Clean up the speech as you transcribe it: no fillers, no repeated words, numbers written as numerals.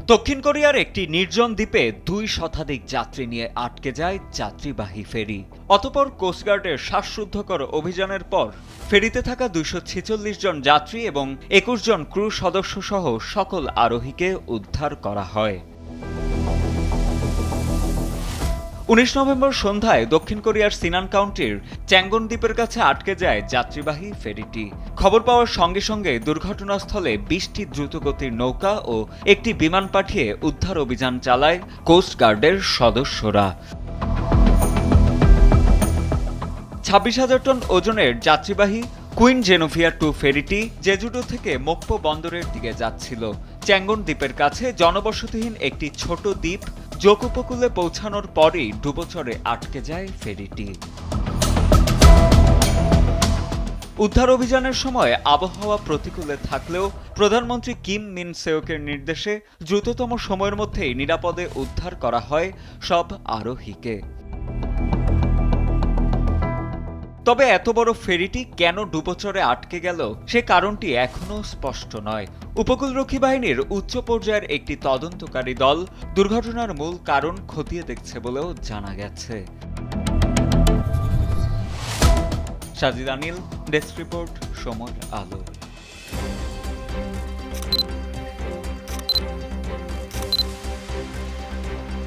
দক্ষিণ কোরিয়ার একটি নির্জন দ্বীপে ২ শতাধিক যাত্রী নিয়ে আটকে যায় যাত্রীবাহী ফেরি। অতঃপর কোস্টগার্ডের শ্বাসরুদ্ধকর অভিযানের পর ফেরিতে থাকা ২৪৬ জন যাত্রী এবং ২১ জন ক্রু সদস্য সহ সকল আরোহীকে উদ্ধার করা হয়। ১৯ নভেম্বর সন্ধ্যায় দক্ষিণ কোরিয়ার সিনান কাউন্টির চ্যাঙ্গন দ্বীপের কাছে আটকে যায় যাত্রীবাহী ফেরিটি। খবর পাওয়ার সঙ্গে সঙ্গে দুর্ঘটনাস্থলে ২০টি দ্রুতগতির নৌকা ও একটি বিমান পাঠিয়ে উদ্ধার অভিযান চালায় কোস্টগার্ডের সদস্যরা। ২৬,০০০ টন ওজনের যাত্রীবাহী কুইন জেনোভিয়া ২ ফেরিটি জেজুডো থেকে মোকপো বন্দরের দিকে যাচ্ছিল। চ্যাঙ্গন দ্বীপের কাছে জনবসতিহীন একটি ছোট দ্বীপ জোক উপকূলে পৌঁছানোর পরই ডুবোচরে আটকে যায় ফেরিটি। উদ্ধার অভিযানের সময় আবহাওয়া প্রতিকূলে থাকলেও প্রধানমন্ত্রী কিম মিন সেওকের নির্দেশে দ্রুততম সময়ের মধ্যেই নিরাপদে উদ্ধার করা হয় সব আরোহীকে। তবে এত বড় ফেরিটি কেন ডুবোচরে আটকে গেল সে কারণটি এখনও স্পষ্ট নয়। উপকূলরক্ষী বাহিনীর উচ্চ পর্যায়ের একটি তদন্তকারী দল দুর্ঘটনার মূল কারণ খতিয়ে দেখছে বলেও জানা গেছে। সাজিদ আনিল, ডেস্ক রিপোর্ট, সময়ের আলো।